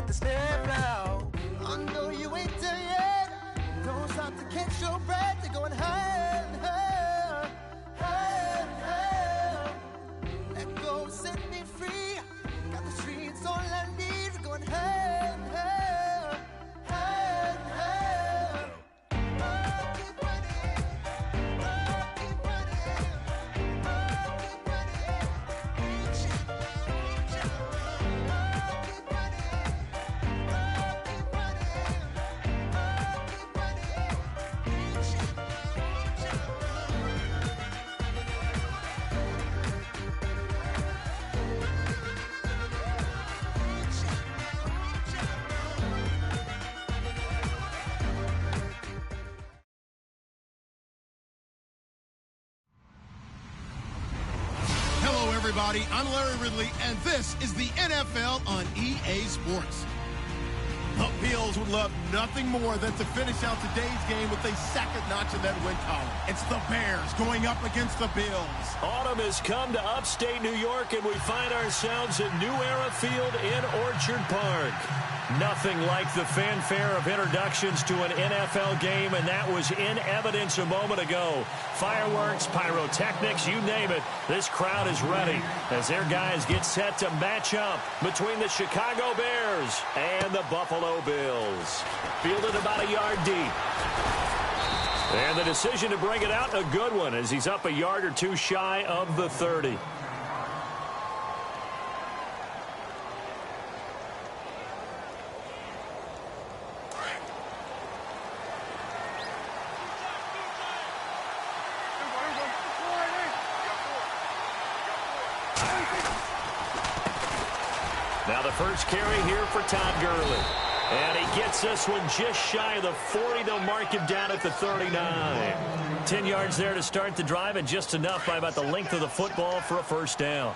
let the snare blow. I know you ain't done yet. Don't stop to catch your breath. They're going higher and higher, higher and higher. Let go, set me free. Got the streets all I need. They're going higher and higher, higher and higher. Oh, keep running. Oh, keep running. Oh, keep running. Reach out, reach out. Oh, keep running. Oh, keep running. Oh, keep running. Reach out, reach out. Hello, everybody. I'm Larry Ridley, and this is the NFL on EA Sports. The Bills would love nothing more than to finish out today's game with a second notch in that win column. It's the Bears going up against the Bills. Autumn has come to upstate New York, and we find ourselves at New Era Field in Orchard Park. Nothing like the fanfare of introductions to an NFL game, and that was in evidence a moment ago. Fireworks, pyrotechnics, you name it. This crowd is ready as their guys get set to match up between the Chicago Bears and the Buffalo Bills. Fielded about a yard deep. And the decision to bring it out, a good one, as he's up a yard or two shy of the 30. Now the first carry here for Todd Gurley. And he gets this one just shy of the 40. They'll mark him down at the 39. 10 yards there to start the drive, and just enough by about the length of the football for a first down.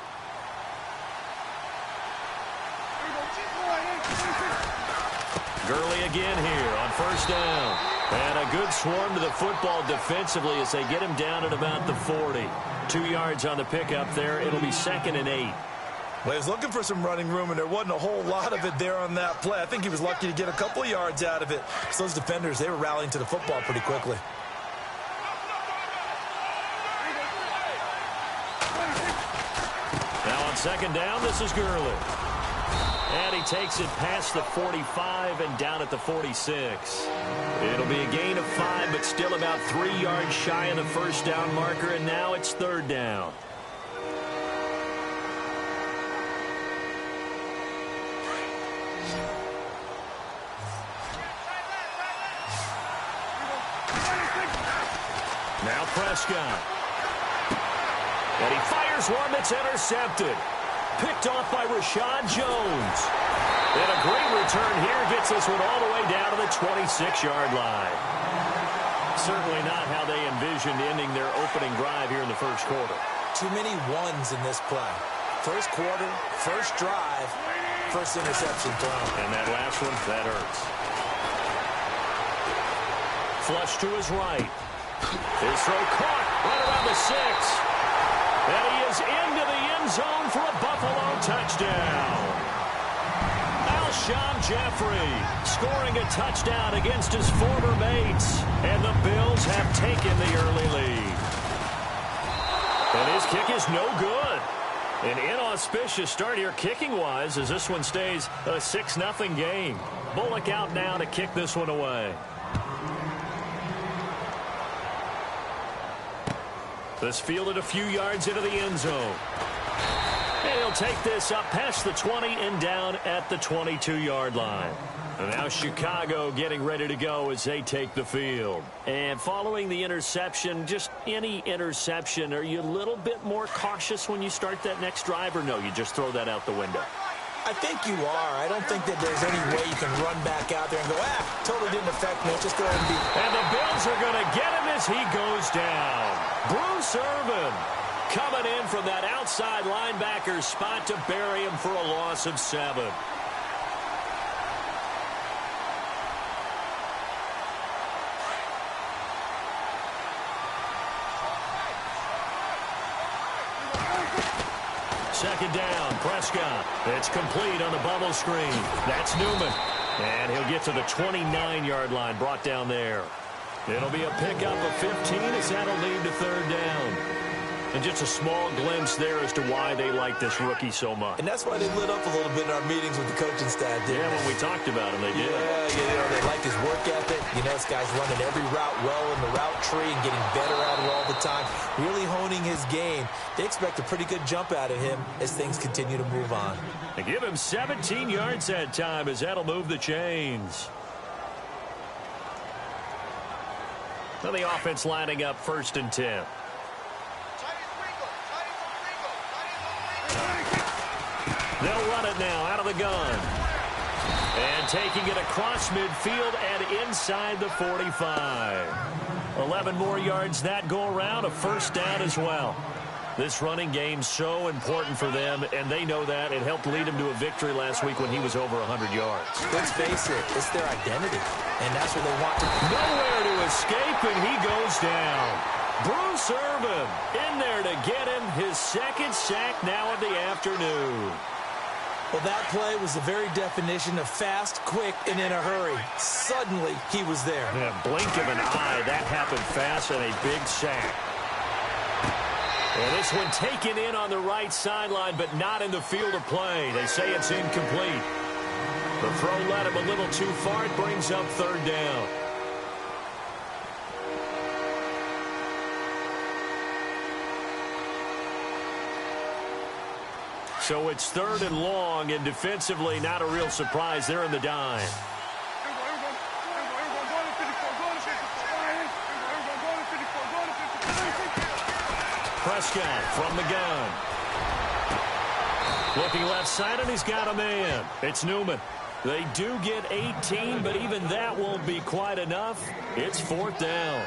Gurley again here on first down. And a good swarm to the football defensively as they get him down at about the 40. 2 yards on the pickup there. It'll be 2nd and 8. Well, he was looking for some running room, and there wasn't a whole lot of it there on that play. I think he was lucky to get a couple of yards out of it. So those defenders, they were rallying to the football pretty quickly. Now on second down, this is Gurley. And he takes it past the 45 and down at the 46. It'll be a gain of 5, but still about 3 yards shy of the first down marker, and now it's third down. Now Prescott. And he fires one that's intercepted. Picked off by Rashad Jones. And a great return here gets this one all the way down to the 26-yard line. Certainly not how they envisioned ending their opening drive here in the first quarter. Too many ones in this play. First quarter, first drive, first interception thrown. And that last one, that hurts. Flush to his right. His throw caught right around the 6. And he is into the end zone for a Buffalo touchdown. Alshon Jeffrey scoring a touchdown against his former mates. And the Bills have taken the early lead. And his kick is no good. An inauspicious start here kicking-wise as this one stays a 6-0 game. Bullock out now to kick this one away. This fielded a few yards into the end zone. And he'll take this up past the 20 and down at the 22-yard line. And now Chicago getting ready to go as they take the field. And following the interception, just any interception, are you a little bit more cautious when you start that next drive, or no, you just throw that out the window? I think you are. I don't think that there's any way you can run back out there and go, totally didn't affect me. Just go ahead and beat it. And the Bills are going to get him as he goes down. Bruce Irvin coming in from that outside linebacker spot to bury him for a loss of 7. Second down, Prescott. It's complete on the bubble screen. That's Newman. And he'll get to the 29-yard line, brought down there. It'll be a pickup of 15 as that'll lead to third down. And just a small glimpse there as to why they like this rookie so much. And that's why they lit up a little bit in our meetings with the coaching staff. Yeah, when we talked about him, they did. Yeah, they like his work ethic. You know, this guy's running every route well in the route tree and getting better at it all the time, really honing his game. They expect a pretty good jump out of him as things continue to move on. They give him 17 yards that time as that'll move the chains. So the offense lining up 1st and 10. They'll run it now out of the gun. And taking it across midfield and inside the 45. 11 more yards that go around, a first down as well. This running game so important for them, and they know that. It helped lead them to a victory last week when he was over 100 yards. Let's face it, it's their identity, and that's what they want to do. Nowhere to escape, and he goes down. Bruce Irvin in there to get him his 2nd sack now of the afternoon. Well, that play was the very definition of fast, quick, and in a hurry. Suddenly, he was there. In a blink of an eye, that happened fast and a big sack. And this one taken in on the right sideline, but not in the field of play. They say it's incomplete. The throw led him a little too far. It brings up third down. So it's 3rd and long, and defensively not a real surprise. They're in the dime. Prescott from the gun. Looking left side, and he's got a man. It's Newman. They do get 18, but even that won't be quite enough. It's 4th down.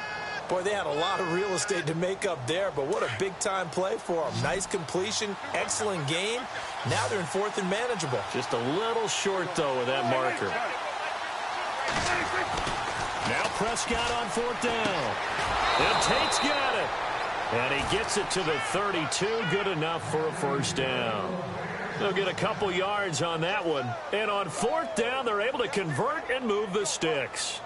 Boy, they had a lot of real estate to make up there, but what a big-time play for them. Nice completion, excellent game. Now they're in 4th and manageable. Just a little short, though, with that marker. Now Prescott on 4th down. And Tate's got it. And he gets it to the 32. Good enough for a first down. They'll get a couple yards on that one. And on 4th down, they're able to convert and move the sticks.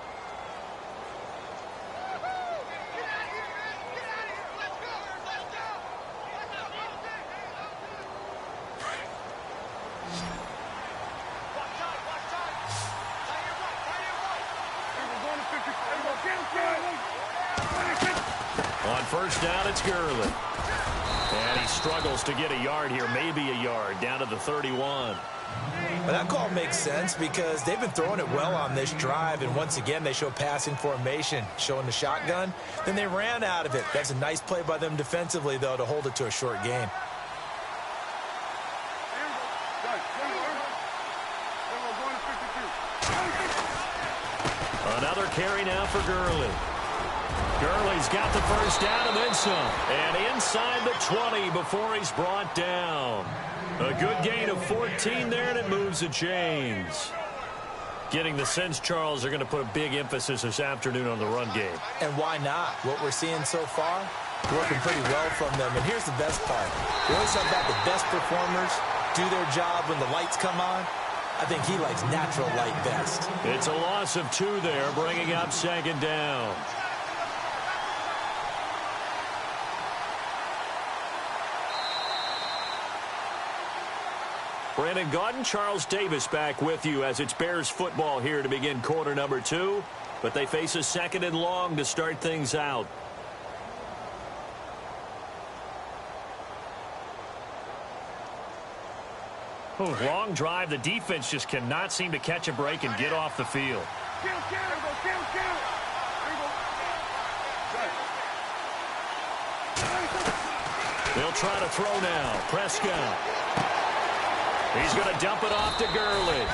On 1st down, it's Gurley. And he struggles to get a yard here, maybe a yard, down to the 31. Well, that call makes sense because they've been throwing it well on this drive, and once again, they show passing formation, showing the shotgun. Then they ran out of it. That's a nice play by them defensively, though, to hold it to a short game. Another carry now for Gurley. Gurley's got the first down and then some. And inside the 20 before he's brought down. A good gain of 14 there, and it moves the chains. Getting the sense, Charles, they're going to put a big emphasis this afternoon on the run game. And why not? What we're seeing so far, working pretty well from them. And here's the best part. We always talk about the best performers do their job when the lights come on. I think he likes natural light best. It's a loss of 2 there, bringing up 2nd down. Brandon Gaudin, Charles Davis back with you as it's Bears football here to begin quarter number 2. But they face a 2nd and long to start things out. Long drive. The defense just cannot seem to catch a break and get off the field. They'll try to throw now. Prescott. He's going to dump it off to Gurley.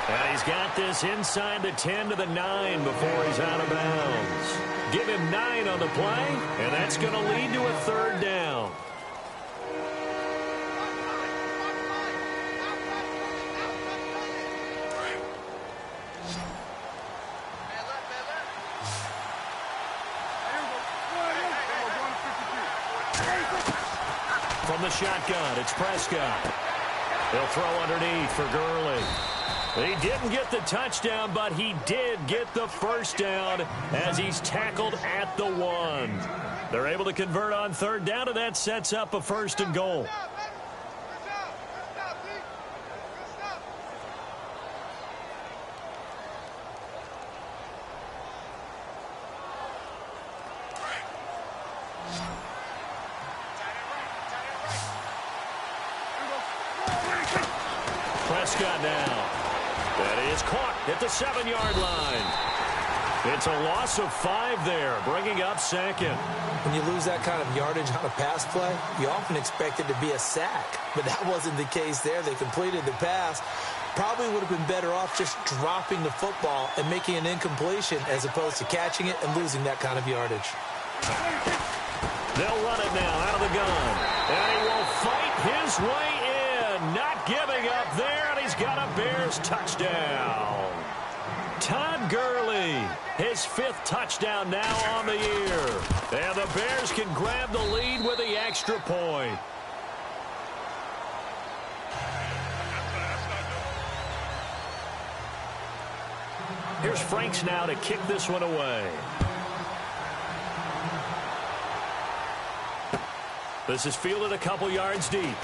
And he's got this inside the 10 to the 9 before he's out of bounds. Give him 9 on the play, and that's going to lead to a 3rd down. From the shotgun, it's Prescott. He'll throw underneath for Gurley. He didn't get the touchdown, but he did get the first down as he's tackled at the 1. They're able to convert on third down, and that sets up a 1st and goal. Prescott now. That is caught at the 7-yard line. It's a loss of 5 there, bringing up 2nd. When you lose that kind of yardage on a pass play, you often expect it to be a sack. But that wasn't the case there. They completed the pass. Probably would have been better off just dropping the football and making an incompletion as opposed to catching it and losing that kind of yardage. They'll run it now out of the gun. And he will fight his way in. Not giving up there, and he's got a Bears touchdown. Todd Gurley, his 5th touchdown now on the year. And the Bears can grab the lead with the extra point. Here's Franks now to kick this one away. This is fielded a couple yards deep.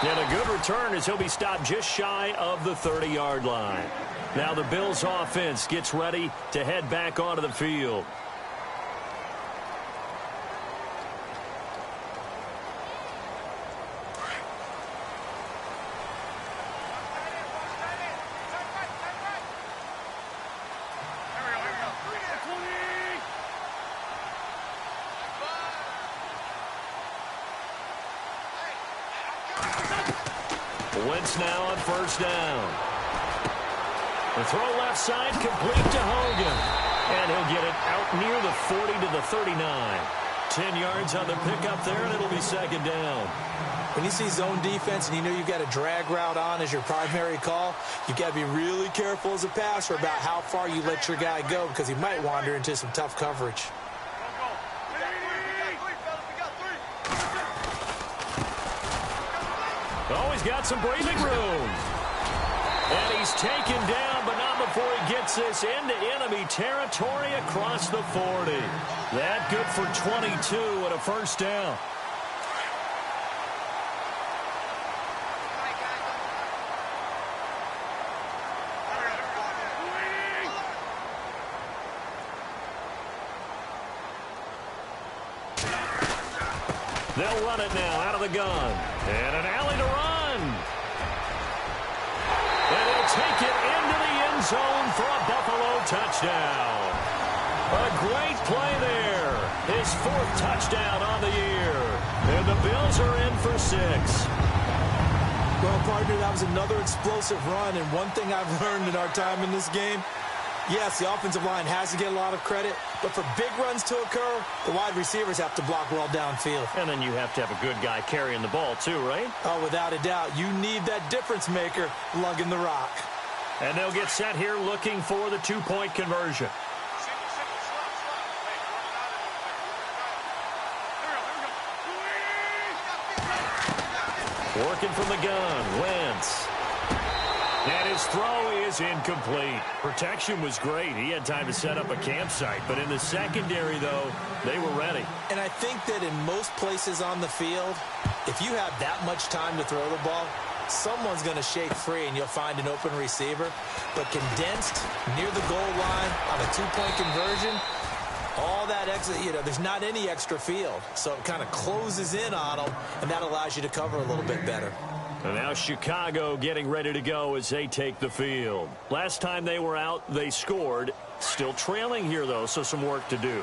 And a good return as he'll be stopped just shy of the 30-yard line. Now the Bills offense gets ready to head back onto the field. Wentz now on 1st down. The throw left side complete to Hogan. And he'll get it out near the 40 to the 39. 10 yards on the pickup there, and it'll be 2nd down. When you see zone defense and you know you've got a drag route on as your primary call, you've got to be really careful as a passer about how far you let your guy go because he might wander into some tough coverage. Oh, he's got some breathing room. And he's taken down, but not before he gets this into enemy territory across the 40. That good for 22 and a 1st down. They'll run it now out of the gun. And an alley to run. And he'll take it into the end zone for a Buffalo touchdown. A great play there. His 4th touchdown on the year. And the Bills are in for 6. Well, partner, that was another explosive run. And one thing I've learned in our time in this game, yes, the offensive line has to get a lot of credit, but for big runs to occur, the wide receivers have to block well downfield. And then you have to have a good guy carrying the ball too, right? Oh, without a doubt. You need that difference maker lugging the rock. And they'll get set here looking for the 2-point conversion. Working from the gun, Wentz. And his throw is incomplete. Protection was great. He had time to set up a campsite. But in the secondary, though, they were ready. And I think that in most places on the field, if you have that much time to throw the ball, someone's going to shake free and you'll find an open receiver. But condensed near the goal line on a 2-point conversion, all that extra, there's not any extra field. So it kind of closes in on them, and that allows you to cover a little bit better. And now Chicago getting ready to go as they take the field. Last time they were out, they scored. Still trailing here, though, so some work to do.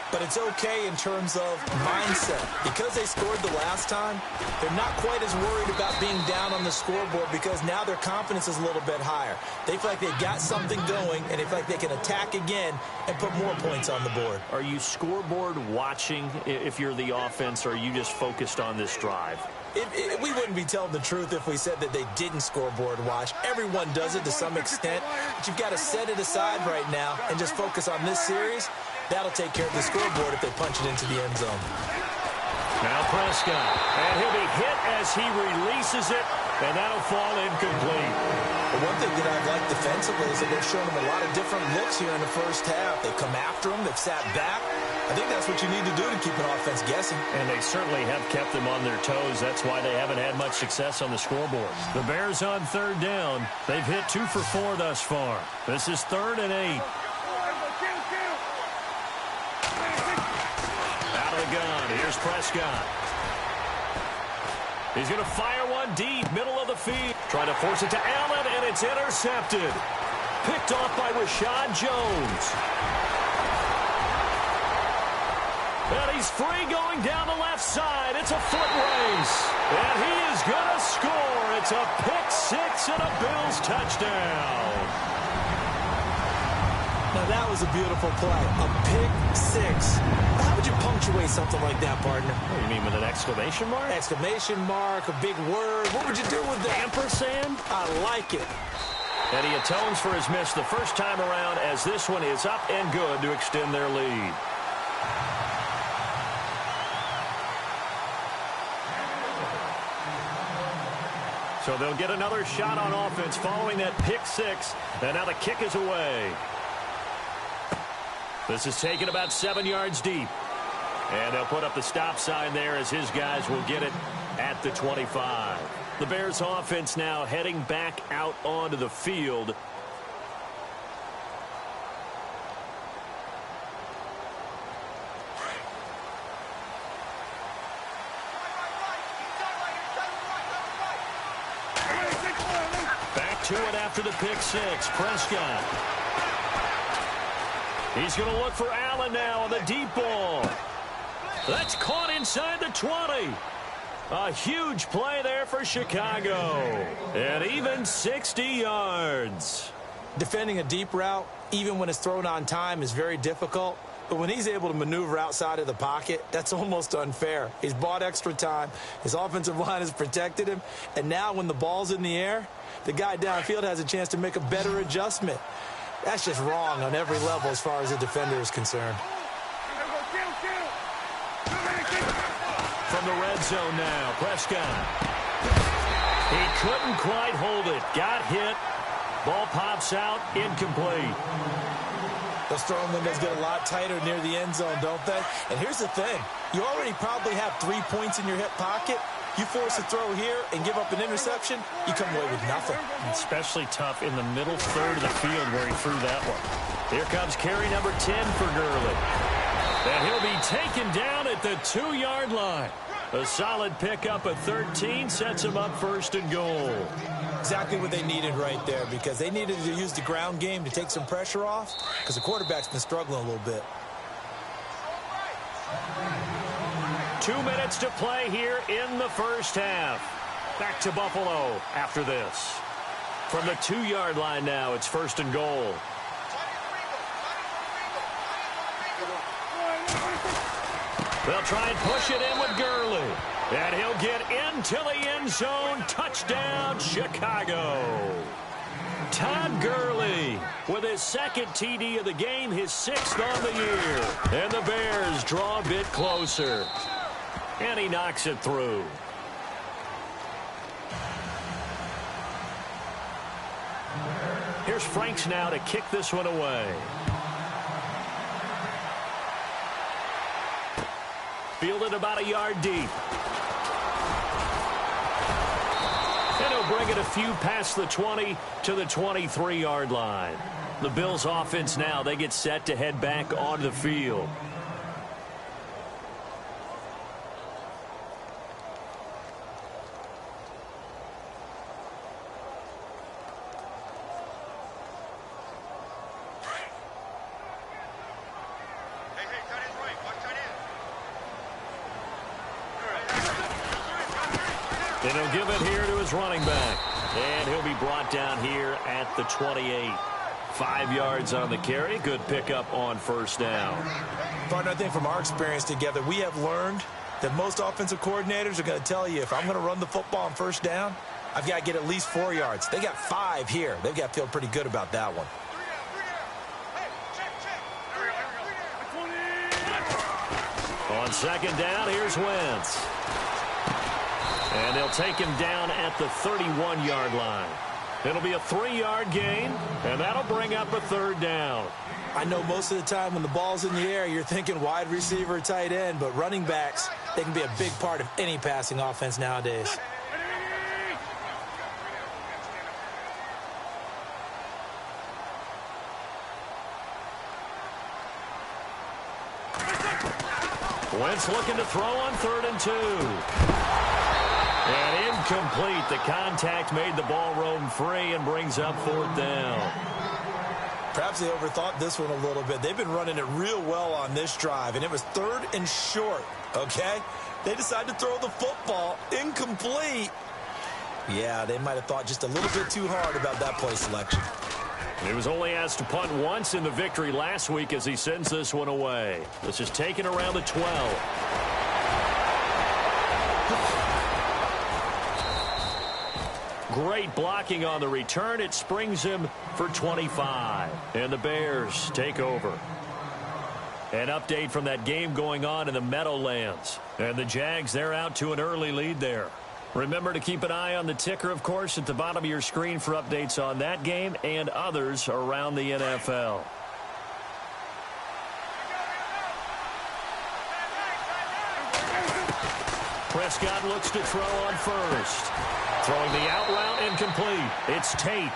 But it's okay in terms of mindset. Because they scored the last time, they're not quite as worried about being down on the scoreboard because now their confidence is a little bit higher. They feel like they've got something going, and they feel like they can attack again and put more points on the board. Are you scoreboard watching if you're the offense, or are you just focused on this drive? We wouldn't be telling the truth if we said that they didn't scoreboard watch. Everyone does it to some extent, but you've got to set it aside right now and just focus on this series. That'll take care of the scoreboard if they punch it into the end zone. Now Prescott, and he'll be hit as he releases it, and that'll fall incomplete. The one thing that I've liked defensively is that they've shown him a lot of different looks here in the first half. They've come after him. They've sat back. I think that's what you need to do to keep an offense guessing. And they certainly have kept them on their toes. That's why they haven't had much success on the scoreboard. The Bears on third down. They've hit 2 for 4 thus far. This is 3rd and 8. Out of the gun. Here's Prescott. He's going to fire one deep, middle of the field. Trying to force it to Allen, and it's intercepted. Picked off by Rashad Jones. And he's free going down the left side. It's a foot race. And he is going to score. It's a pick six and a Bills touchdown. Now, that was a beautiful play. A pick six. How would you punctuate something like that, partner? What, you mean with an exclamation mark? Exclamation mark, a big word. What would you do with that? Ampersand? I like it. And he atones for his miss the first time around as this one is up and good to extend their lead. So they'll get another shot on offense following that pick six. And now the kick is away. This is taken about 7 yards deep. And they'll put up the stop sign there as his guys will get it at the 25. The Bears offense now heading back out onto the field. Back to it after the pick six. Prescott. He's going to look for Allen now on the deep ball. That's caught inside the 20. A huge play there for Chicago. And even 60 yards. Defending a deep route, even when it's thrown on time, is very difficult. But when he's able to maneuver outside of the pocket, that's almost unfair. He's bought extra time. His offensive line has protected him. And now when the ball's in the air, the guy downfield has a chance to make a better adjustment. That's just wrong on every level as far as the defender is concerned. From the red zone now, Prescott. He couldn't quite hold it. Got hit. Ball pops out. Incomplete. Those throwing windows get a lot tighter near the end zone, don't they? And here's the thing. You already probably have 3 points in your hip pocket. You force a throw here and give up an interception, you come away with nothing. Especially tough in the middle third of the field where he threw that one. Here comes carry number 10 for Gurley. And he'll be taken down at the 2-yard line. A solid pickup at 13 sets him up 1st and goal. Exactly what they needed right there, because they needed to use the ground game to take some pressure off, because the quarterback's been struggling a little bit. 2 minutes to play here in the first half. Back to Buffalo after this. From the 2-yard line now, it's 1st and goal. They'll try and push it in with Gurley. And he'll get into the end zone. Touchdown, Chicago. Todd Gurley with his 2nd TD of the game, his 6th on the year. And the Bears draw a bit closer. And he knocks it through. Here's Franks now to kick this one away. Fielded about a yard deep. And he'll bring it a few past the 20 to the 23-yard line. The Bills offense now, they get set to head back onto the field. And he'll give it here to his running back. And he'll be brought down here at the 28. 5 yards on the carry. Good pickup on 1st down. Partner, I think from our experience together, we have learned that most offensive coordinators are going to tell you, if I'm going to run the football on 1st down, I've got to get at least 4 yards. They got 5 here. They've got to feel pretty good about that one. On second down, here's Wentz. And they'll take him down at the 31-yard line. It'll be a 3-yard gain, and that'll bring up a third down. I know most of the time when the ball's in the air, you're thinking wide receiver, tight end, but running backs, they can be a big part of any passing offense nowadays. Wentz looking to throw on 3rd and 2. And incomplete. The contact made the ball roam free and brings up 4th down. Perhaps they overthought this one a little bit. They've been running it real well on this drive, and it was 3rd and short, okay? They decided to throw the football incomplete. Yeah, they might have thought just a little bit too hard about that play selection. He was only asked to punt once in the victory last week as he sends this one away. This is taken around the 12. Great blocking on the return. It springs him for 25. And the Bears take over. An update from that game going on in the Meadowlands. And the Jags, they're out to an early lead there. Remember to keep an eye on the ticker, of course, at the bottom of your screen for updates on that game and others around the NFL. Prescott looks to throw on 1st. Throwing the out route incomplete. It's Tate.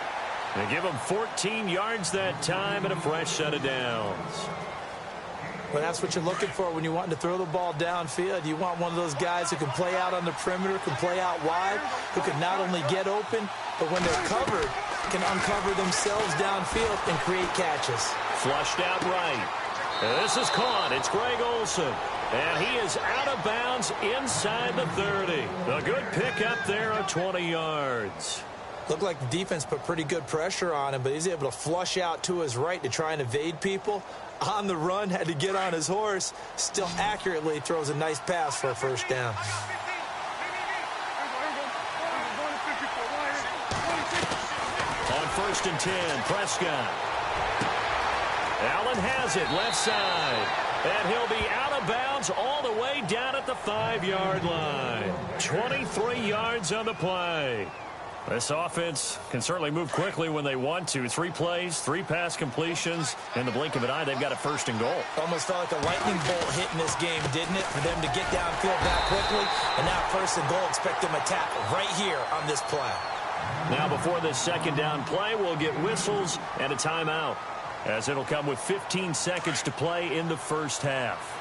They give him 14 yards that time and a fresh set of downs. Well, that's what you're looking for when you're wanting to throw the ball downfield. You want one of those guys who can play out on the perimeter, can play out wide, who can not only get open, but when they're covered, can uncover themselves downfield and create catches. Flushed out right. And this is caught. It's Greg Olsen. And he is out of bounds inside the 30. A good pickup there of 20 yards. Looked like the defense put pretty good pressure on him, but he's able to flush out to his right to try and evade people. On the run, had to get on his horse. Still accurately throws a nice pass for a 1st down. On 1st and 10, Prescott. Allen has it, left side. And he'll be out of bounds all the way down at the 5-yard line. 23 yards on the play. This offense can certainly move quickly when they want to. 3 plays, 3 pass completions. In the blink of an eye, they've got a 1st and goal. Almost felt like a lightning bolt hit in this game, didn't it? For them to get downfield that quickly. And now 1st and goal, expect them to tackle right here on this play. Now before this 2nd down play, we'll get whistles and a timeout, as it'll come with 15 seconds to play in the 1st half.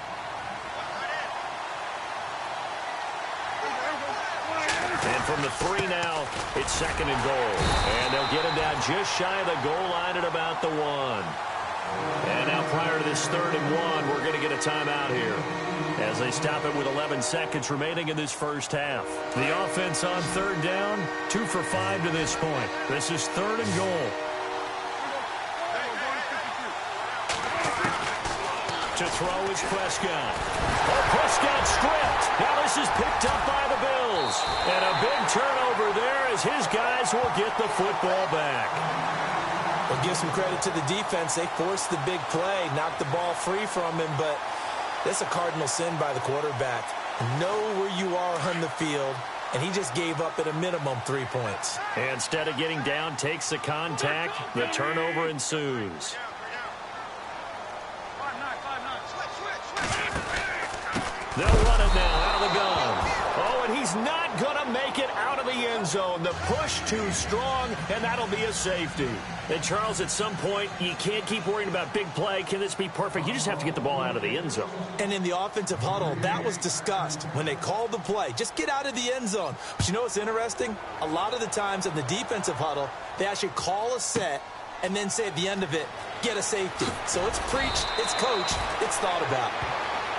And from the 3 now, it's 2nd and goal. And they'll get him down just shy of the goal line at about the 1. And now prior to this 3rd and 1, we're going to get a timeout here, as they stop it with 11 seconds remaining in this 1st half. The offense on 3rd down, 2 for 5 to this point. This is 3rd and goal. To throw is Prescott. Oh, Prescott stripped. Now this is picked up by the Bills. And a big turnover there as his guys will get the football back. Well, give some credit to the defense. They forced the big play, knocked the ball free from him, but that's a cardinal sin by the quarterback. Know where you are on the field, and he just gave up at a minimum 3 points. And instead of getting down, takes the contact. The turnover ensues. They'll run it now out of the gun. Oh, and he's not going to make it out of the end zone. The push too strong, and that'll be a safety. And, Charles, at some point, you can't keep worrying about big play. Can this be perfect? You just have to get the ball out of the end zone. And in the offensive huddle, that was discussed when they called the play. Just get out of the end zone. But you know what's interesting? A lot of the times in the defensive huddle, they actually call a set and then say at the end of it, get a safety. So it's preached, it's coached, it's thought about.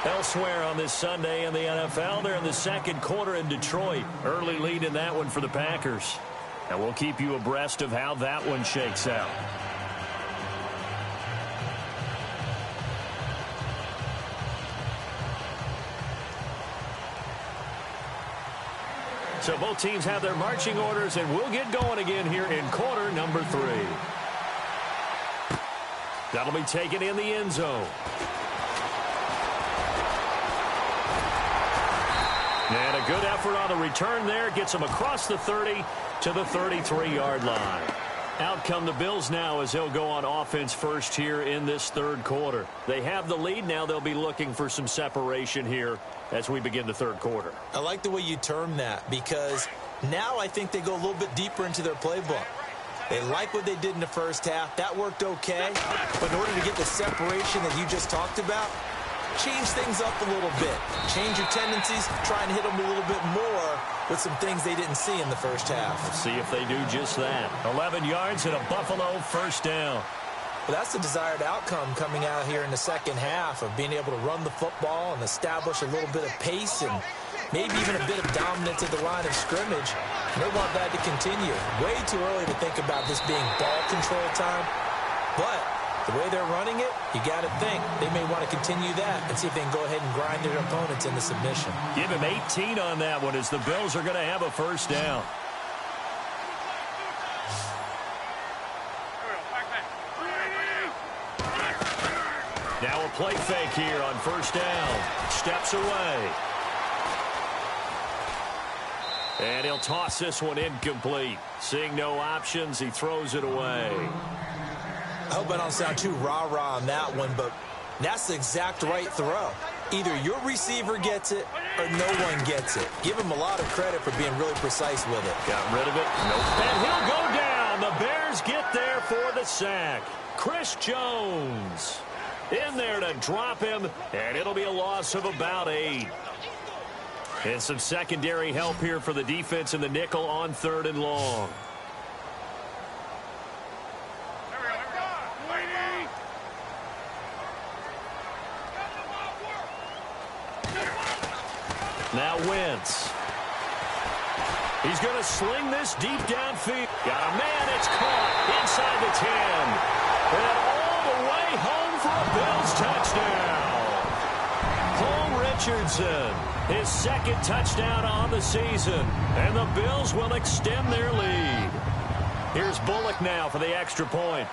Elsewhere on this Sunday in the NFL, they're in the 2nd quarter in Detroit. Early lead in that one for the Packers. And we'll keep you abreast of how that one shakes out. So both teams have their marching orders, and we'll get going again here in quarter number 3. That'll be taken in the end zone. And a good effort on the return there. Gets him across the 30 to the 33-yard line. Out come the Bills now as they'll go on offense first here in this third quarter. They have the lead. Now they'll be looking for some separation here as we begin the third quarter. I like the way you term that because now I think they go a little bit deeper into their playbook. They like what they did in the first half. That worked okay. But in order to get the separation that you just talked about, change things up a little bit. Change your tendencies. Try and hit them a little bit more with some things they didn't see in the first half. Let's see if they do just that. 11 yards and a Buffalo first down. Well, that's the desired outcome coming out here in the second half of being able to run the football and establish a little bit of pace and maybe even a bit of dominance at the line of scrimmage. And they want that to continue. Way too early to think about this being ball control time. But the way they're running it, you got to think they may want to continue that and see if they can go ahead and grind their opponents into submission. Give him 18 on that one as the Bills are going to have a first down. Now a play fake here on first down. Steps away. And he'll toss this one incomplete. Seeing no options, he throws it away. I hope I don't sound too rah-rah on that one, but that's the exact right throw. Either your receiver gets it or no one gets it. Give him a lot of credit for being really precise with it. Got rid of it. Nope. And he'll go down. The Bears get there for the sack. Chris Jones in there to drop him, and it'll be a loss of about 8. And some secondary help here for the defense in the nickel on 3rd and long. Now Wentz. He's going to sling this deep downfield. Got a man. It's caught inside the 10. And all the way home for a Bills touchdown. Cole Richardson, his second touchdown on the season. And the Bills will extend their lead. Here's Bullock now for the extra point.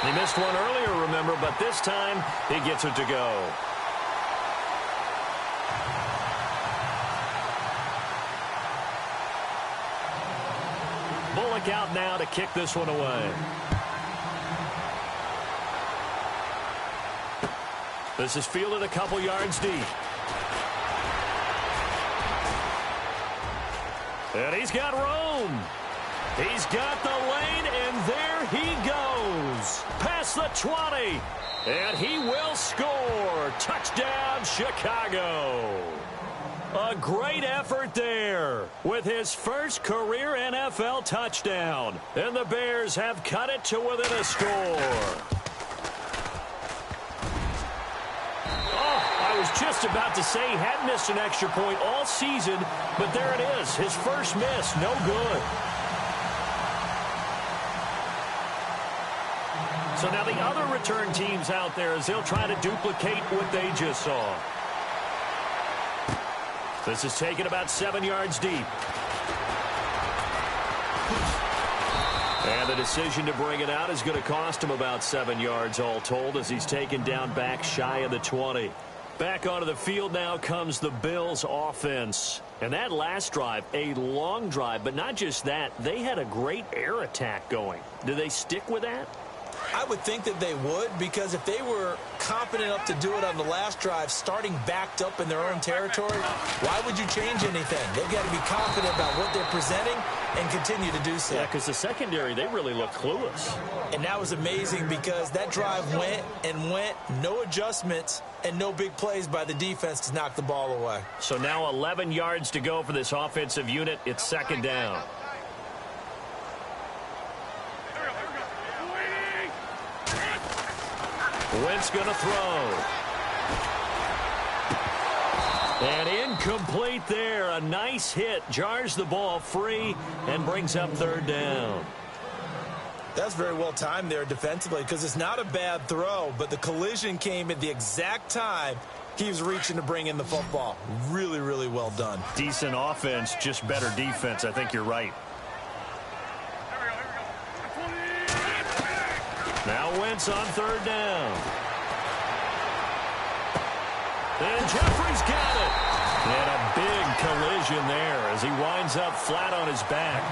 He missed one earlier, remember, but this time he gets it to go. Bullock out now to kick this one away. This is fielded a couple yards deep. And he's got room. He's got the lane, and there he goes. Past the 20, and he will score. Touchdown, Chicago. A great effort there with his first career NFL touchdown. And the Bears have cut it to within a score. I was just about to say he hadn't missed an extra point all season, but there it is. His first miss, no good. So now the other return teams out there as they'll try to duplicate what they just saw. This is taken about 7 yards deep. And the decision to bring it out is going to cost him about 7 yards all told as he's taken down back shy of the 20. Back onto the field now comes the Bills offense. And that last drive, a long drive, but not just that, they had a great air attack going. Do they stick with that? I would think that they would, because if they were confident enough to do it on the last drive, starting backed up in their own territory, why would you change anything? They've got to be confident about what they're presenting and continue to do so. Yeah, because the secondary, they really look clueless. And that was amazing because that drive went and went, no adjustments, and no big plays by the defense to knock the ball away. So now 11 yards to go for this offensive unit. It's second down. Wentz going to throw. And incomplete there. A nice hit. Jars the ball free and brings up third down. That's very well timed there defensively because it's not a bad throw, but the collision came at the exact time he was reaching to bring in the football. Really, really well done. Decent offense, just better defense. I think you're right. Now Wentz on third down. And Jeffrey's got it. And a big collision there as he winds up flat on his back.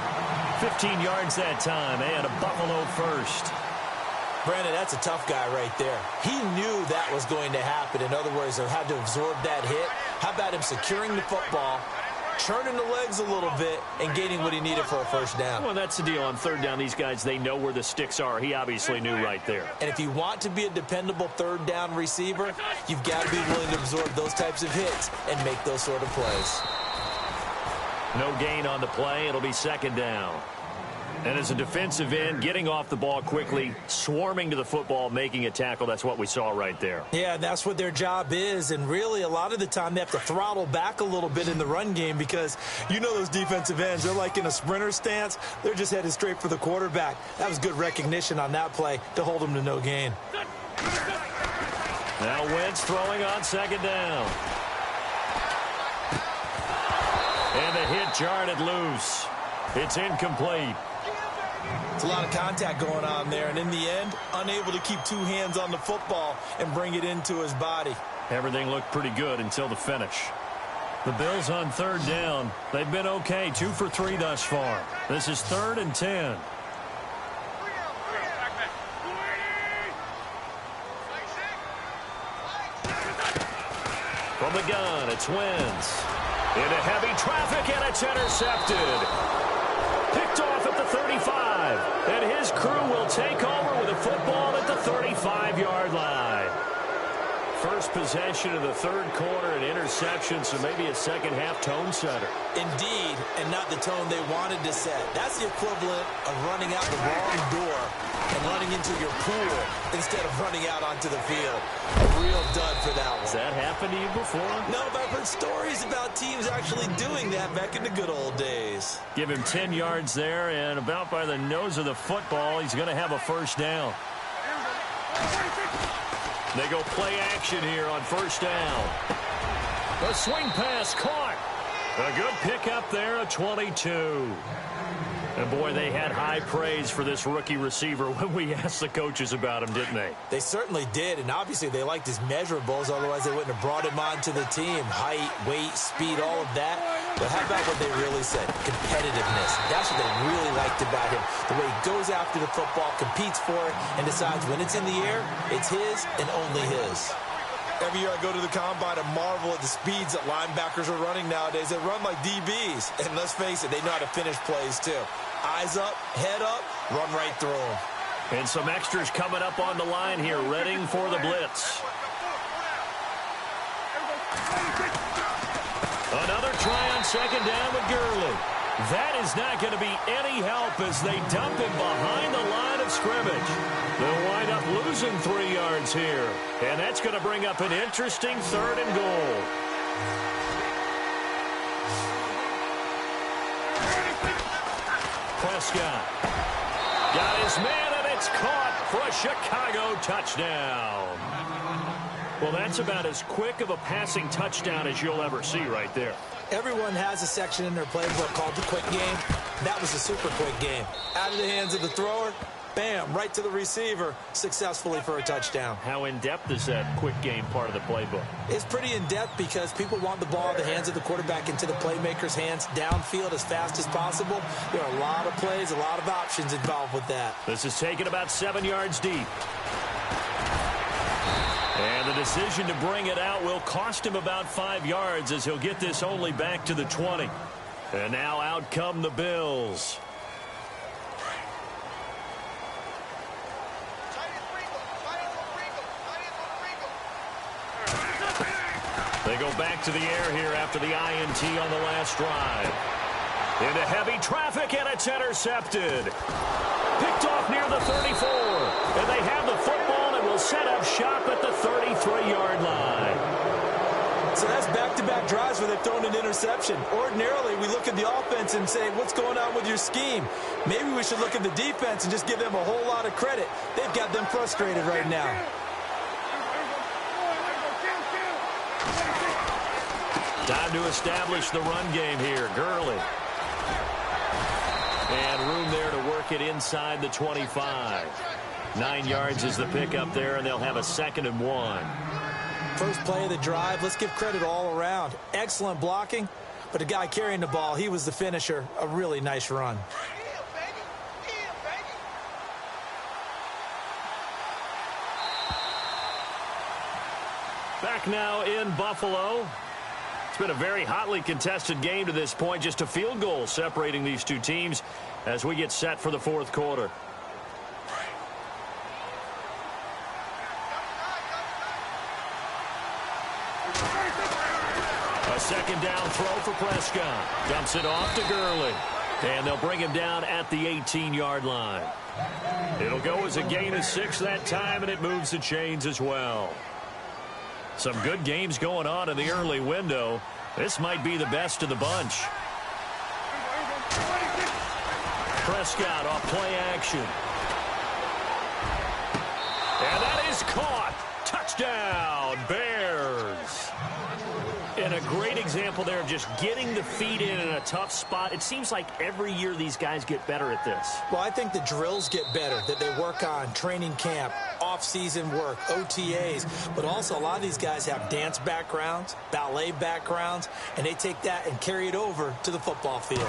15 yards that time and a Buffalo first. Brandon, that's a tough guy right there. He knew that was going to happen. In other words, he had to absorb that hit. How about him securing the football, turning the legs a little bit, and gaining what he needed for a first down? Well, that's the deal. On third down, these guys, they know where the sticks are. He obviously knew right there. And if you want to be a dependable third down receiver, you've got to be willing to absorb those types of hits and make those sort of plays. No gain on the play. It'll be second down. And as a defensive end, getting off the ball quickly, swarming to the football, making a tackle, that's what we saw right there. Yeah, that's what their job is. And really, a lot of the time, they have to throttle back a little bit in the run game because you know those defensive ends, they're like in a sprinter stance. They're just headed straight for the quarterback. That was good recognition on that play to hold them to no gain. Now Wentz throwing on second down. And the hit jarred it loose. It's incomplete. It's a lot of contact going on there, and in the end, unable to keep two hands on the football and bring it into his body. Everything looked pretty good until the finish. The Bills on third down. They've been okay, 2 for 3 thus far. This is 3rd and 10. From the gun, it's Wentz. Into heavy traffic, and it's intercepted. Picked off at the 35. And his crew will take over with a football at the 35-yard line. First possession of the third quarter, an interception, so maybe a second-half tone setter. Indeed, and not the tone they wanted to set. That's the equivalent of running out the wrong door and running into your pool instead of running out onto the field. A real dud for that one. Has that happened to you before? No, but I've heard stories about teams actually doing that back in the good old days. Give him 10 yards there, and about by the nose of the football, he's going to have a first down. They go play action here on first down. The swing pass caught. A good pickup there at 22. And, boy, they had high praise for this rookie receiver when we asked the coaches about him, didn't they? They certainly did, and obviously they liked his measurables, otherwise they wouldn't have brought him onto the team. Height, weight, speed, all of that. But how about what they really said? Competitiveness. That's what they really liked about him. The way he goes after the football, competes for it, and decides when it's in the air, it's his and only his. Every year I go to the combine and marvel at the speeds that linebackers are running nowadays. They run like DBs. And let's face it, they know how to finish plays too. Eyes up, head up, run right through them. And some extras coming up on the line here, readying for the blitz. Another try on second down with Gurley. That is not going to be any help as they dump him behind the line of scrimmage. They'll wind up losing 3 yards here. And that's going to bring up an interesting 3rd and goal. Prescott got his man, and it's caught for a Chicago touchdown. Well, that's about as quick of a passing touchdown as you'll ever see right there. Everyone has a section in their playbook called the quick game. That was a super quick game. Out of the hands of the thrower, bam, right to the receiver, successfully for a touchdown. How in-depth is that quick game part of the playbook? It's pretty in-depth because people want the ball in the hands of the quarterback into the playmaker's hands downfield as fast as possible. There are a lot of plays, a lot of options involved with that. This is taken about 7 yards deep. And the decision to bring it out will cost him about 5 yards as he'll get this only back to the 20. And now out come the Bills. They go back to the air here after the INT on the last drive. Into heavy traffic, and it's intercepted. Picked off near the 34. And they have the football and will set up shop at the 33-yard line. So that's back-to-back drives where they've thrown an interception. Ordinarily, we look at the offense and say, what's going on with your scheme? Maybe we should look at the defense and just give them a whole lot of credit. They've got them frustrated right now. Time to establish the run game here. Gurley. And room there to work it inside the 25. 9 yards is the pickup there, and they'll have a 2nd and 1. First play of the drive, let's give credit all around. Excellent blocking, but the guy carrying the ball, he was the finisher. A really nice run. Back now in Buffalo. It's been a very hotly contested game to this point. Just a field goal separating these two teams as we get set for the 4th quarter. A 2nd down throw for Prescott. Dumps it off to Gurley. And they'll bring him down at the 18-yard line. It'll go as a gain of 6 that time, and it moves the chains as well. Some good games going on in the early window. This might be the best of the bunch. Prescott off play action. And that is caught. Touchdown, Bears. And a great example there of just getting the feet in a tough spot. It seems like every year these guys get better at this. Well, I think the drills get better, that they work on training camp, off-season work, OTAs. But also a lot of these guys have dance backgrounds, ballet backgrounds, and they take that and carry it over to the football field.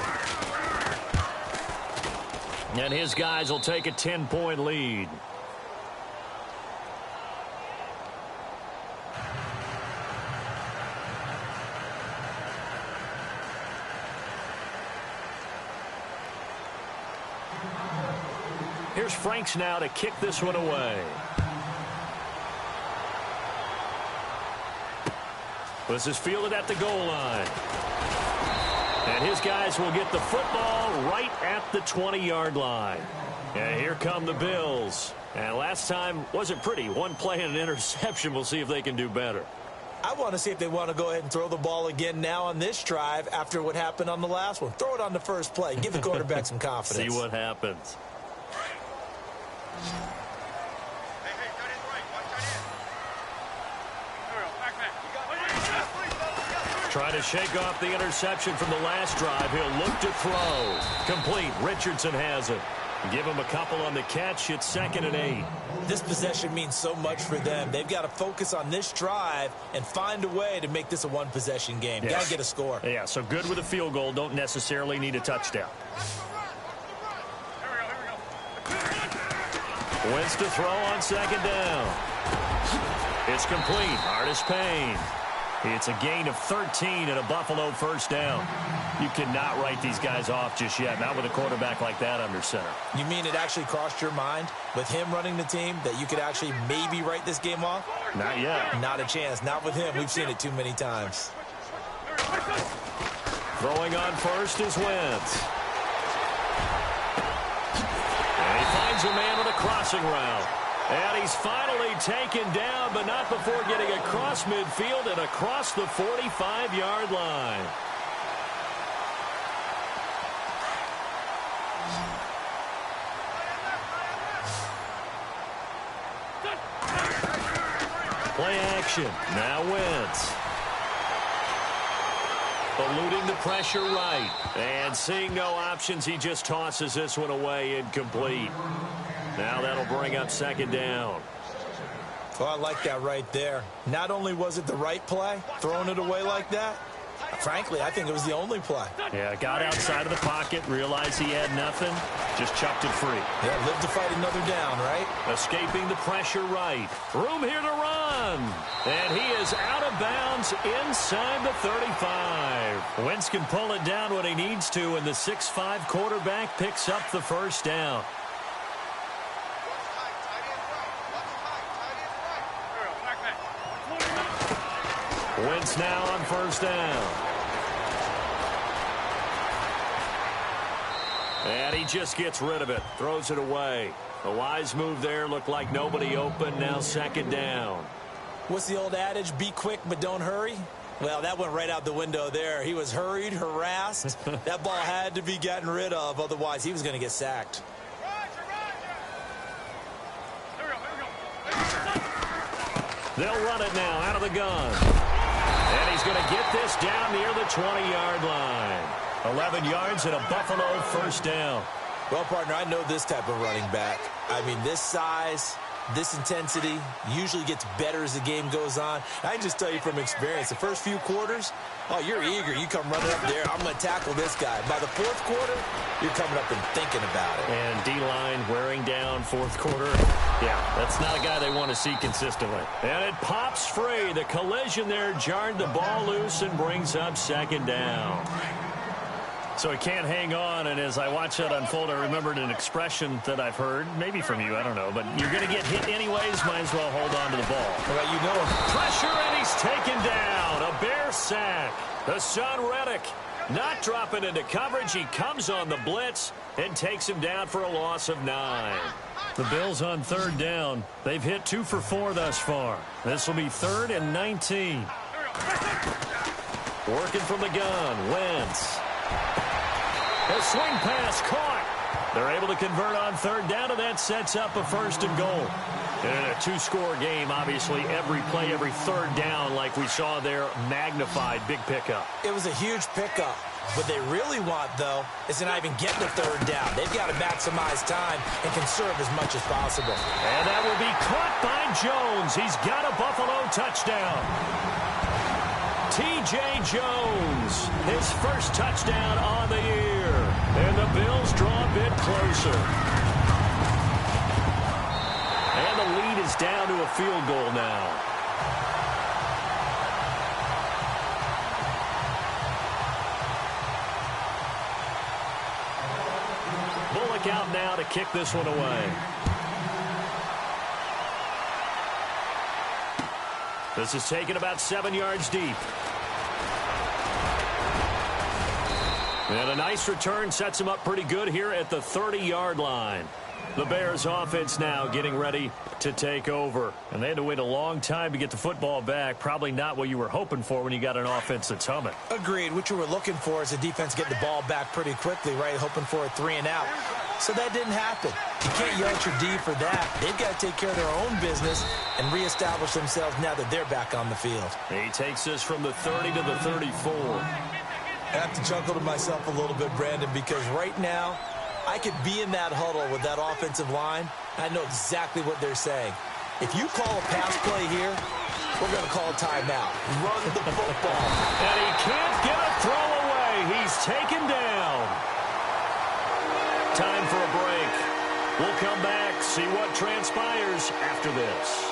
And his guys will take a 10-point lead. Here's Franks now to kick this one away. This is fielded at the goal line. And his guys will get the football right at the 20-yard line. And here come the Bills. And last time wasn't pretty. One play and an interception. We'll see if they can do better. I want to see if they want to go ahead and throw the ball again now on this drive after what happened on the last one. Throw it on the first play. Give the quarterback some confidence. See what happens. Trying to shake off the interception from the last drive. He'll look to throw. Complete. Richardson has it. Give him a couple on the catch. It's 2nd and 8. This possession means so much for them. They've got to focus on this drive and find a way to make this a one-possession game. Yes. Got to get a score. Yeah, so good with a field goal. Don't necessarily need a touchdown. Wins to throw on 2nd down. It's complete. Artis Payne. It's a gain of 13 and a Buffalo 1st down. You cannot write these guys off just yet, not with a quarterback like that under center. You mean it actually crossed your mind with him running the team that you could actually maybe write this game off? Not yet. Not a chance. Not with him. We've seen it too many times. Throwing on first is Wentz. And he finds a man with a crossing route. And he's finally taken down, but not before getting across midfield and across the 45-yard line. Play action. Now Wentz. Eluding the pressure right. And seeing no options, he just tosses this one away incomplete. Now that'll bring up 2nd down. Oh, I like that right there. Not only was it the right play, throwing it away like that, frankly, I think it was the only play. Yeah, got outside of the pocket, realized he had nothing, just chucked it free. Yeah, live to fight another down, right? Escaping the pressure right. Room here to run. And he is out of bounds inside the 35. Wentz can pull it down when he needs to, and the 6'5" quarterback picks up the 1st down. Wentz now on 1st down. And he just gets rid of it. Throws it away. A wise move there. Looked like nobody open. Now 2nd down. What's the old adage? Be quick, but don't hurry. Well, that went right out the window there. He was hurried, harassed. That ball had to be gotten rid of. Otherwise, he was going to get sacked. They'll run it now out of the gun. And he's going to get this down near the 20-yard line. 11 yards and a Buffalo 1st down. Well, partner, I know this type of running back. I mean, this size, this intensity usually gets better as the game goes on. I can just tell you from experience, the first few quarters, oh, you're eager. You come running up there. I'm going to tackle this guy. By the fourth quarter, you're coming up and thinking about it. And D-line wearing down fourth quarter. Yeah, that's not a guy they want to see consistently. And it pops free. The collision there jarred the ball loose and brings up second down. So he can't hang on, and as I watch that unfold, I remembered an expression that I've heard, maybe from you, I don't know, but you're going to get hit anyways, might as well hold on to the ball. Well, you know, pressure, and he's taken down. A Bear sack. Hassan Reddick not dropping into coverage. He comes on the blitz and takes him down for a loss of 9. The Bills on third down. They've hit 2 for 4 thus far. This will be 3rd and 19. Working from the gun, Wentz. A swing pass caught. They're able to convert on third down, and that sets up a 1st and goal. In a 2-score game, obviously, every play, every third down, like we saw there, magnified, big pickup. It was a huge pickup. What they really want, though, is to not even get the third down. They've got to maximize time and conserve as much as possible. And that will be caught by Jones. He's got a Buffalo touchdown. T.J. Jones, his first touchdown on the year. And the Bills draw a bit closer. And the lead is down to a field goal now. Bullock out now to kick this one away. This is taken about 7 yards deep. And a nice return sets him up pretty good here at the 30-yard line. The Bears offense now getting ready to take over. And they had to wait a long time to get the football back. Probably not what you were hoping for when you got an offense that's humming. Agreed. What you were looking for is the defense getting the ball back pretty quickly, right? Hoping for a 3-and-out. So that didn't happen. You can't yell at your D for that. They've got to take care of their own business and reestablish themselves now that they're back on the field. He takes this from the 30 to the 34. I have to chuckle to myself a little bit, Brandon, because right now I could be in that huddle with that offensive line. I know exactly what they're saying. If you call a pass play here, we're going to call a timeout. Run the football. And he can't get a throw away. He's taken down. Time for a break. We'll come back, see what transpires after this.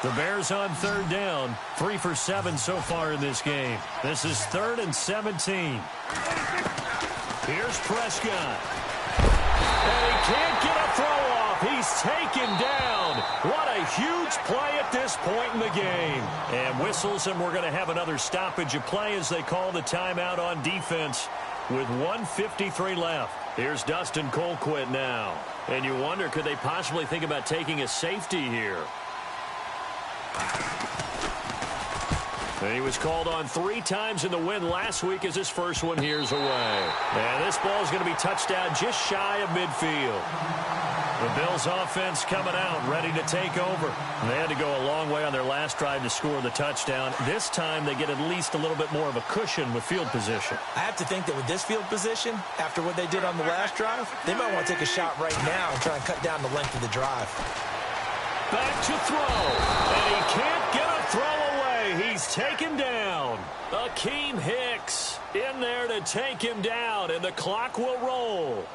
The Bears on third down, 3 for 7 so far in this game. This is 3rd and 17. Here's Prescott. And he can't get a throw off. He's taken down. What a huge play at this point in the game. And whistles, and we're going to have another stoppage of play as they call the timeout on defense with 1:53 left. Here's Dustin Colquitt now. And you wonder, could they possibly think about taking a safety here? And he was called on 3 times in the win last week as his first one here's away. And this ball is going to be touchdown just shy of midfield. The Bills offense coming out, ready to take over. And they had to go a long way on their last drive to score the touchdown. This time they get at least a little bit more of a cushion with field position. I have to think that with this field position, after what they did on the last drive, they might want to take a shot right now and try and cut down the length of the drive. Back to throw. And he can't get a throw away. He's taken down. Akeem Hicks in there to take him down, and the clock will roll.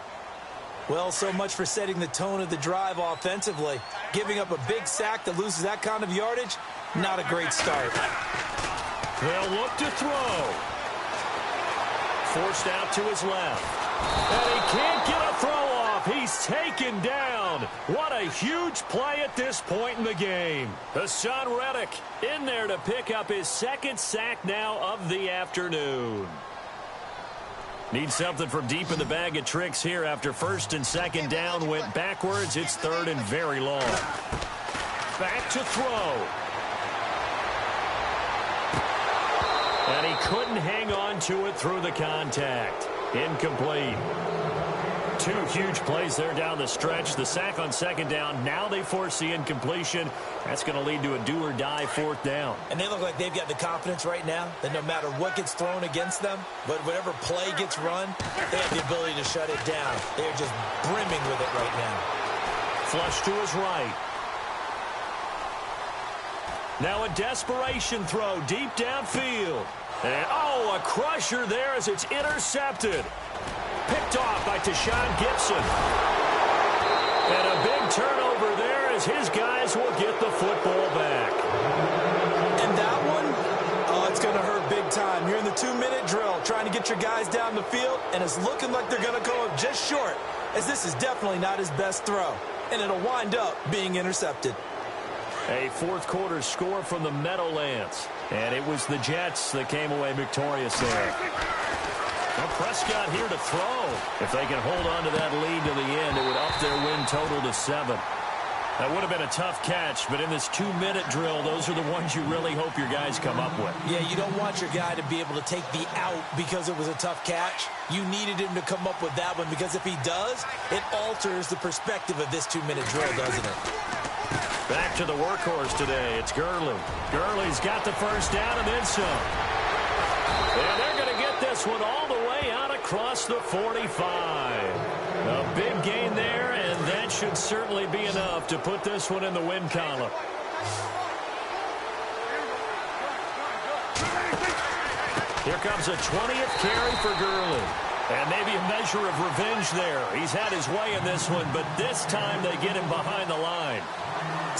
Well, so much for setting the tone of the drive offensively. Giving up a big sack that loses that kind of yardage, not a great start. They'll look to throw. Forced out to his left. And he can't get a throw off. He's taken down. What a huge play at this point in the game. Hassan Reddick in there to pick up his 2nd sack now of the afternoon. Need something from deep in the bag of tricks here after 1st and 2nd down went backwards. It's 3rd and very long. Back to throw. And he couldn't hang on to it through the contact. Incomplete. Two huge plays there down the stretch. The sack on second down. Now they force the incompletion. That's going to lead to a do-or-die fourth down. And they look like they've got the confidence right now that no matter what gets thrown against them, but whatever play gets run, they have the ability to shut it down. They are just brimming with it right now. Flush to his right. Now a desperation throw deep downfield. And, a crusher there as it's intercepted. Picked off by Tashawn Gibson. And a big turnover there as his guys will get the football back. And that one, it's going to hurt big time. You're in the 2-minute drill trying to get your guys down the field, and it's looking like they're going to go up just short, as this is definitely not his best throw. And it'll wind up being intercepted. A fourth quarter score from the Meadowlands. And it was the Jets that came away victorious there. Well, Prescott here to throw. If they can hold on to that lead to the end, it would up their win total to 7. That would have been a tough catch, but in this 2-minute drill, those are the ones you really hope your guys come up with. Yeah, you don't want your guy to be able to take the out because it was a tough catch. You needed him to come up with that one because if he does, it alters the perspective of this 2-minute drill, doesn't it? Back to the workhorse today. It's Gurley. Gurley's got the first down and then some. And they're going to get this one all the way out across the 45. A big gain there, and that should certainly be enough to put this one in the win column. Here comes a 20th carry for Gurley. And maybe a measure of revenge there. He's had his way in this one, but this time they get him behind the line.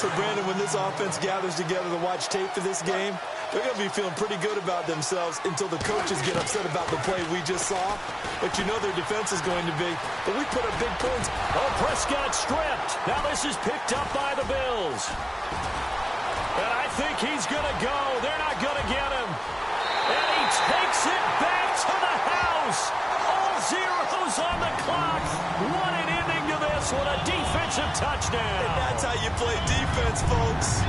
So, Brandon, when this offense gathers together to watch tape for this game, they're going to be feeling pretty good about themselves until the coaches get upset about the play we just saw. But you know their defense is going to be. But we put up big points. Oh, Prescott stripped. Now this is picked up by the Bills. And I think he's going to go. They're not going to get him. And he takes it back to the house. All zeros on the clock. What an ending to this one. A defensive touchdown. And that's how you play defense, folks.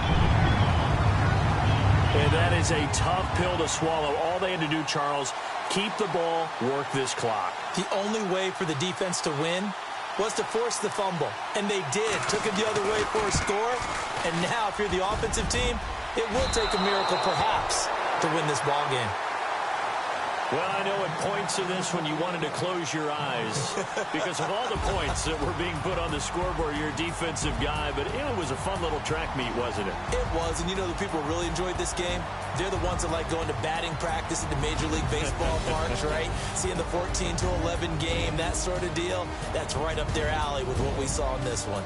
And that is a tough pill to swallow. All they had to do, Charles, keep the ball, work this clock. The only way for the defense to win was to force the fumble. And they did. Took it the other way for a score. And now, if you're the offensive team, it will take a miracle, perhaps, to win this ball game. Well, I know at points in this one you wanted to close your eyes because of all the points that were being put on the scoreboard, you're a defensive guy, but it was a fun little track meet, wasn't it? It was, and you know the people who really enjoyed this game? They're the ones that like going to batting practice at the Major League Baseball parks, right? Seeing the 14-11 game, that sort of deal. That's right up their alley with what we saw in this one.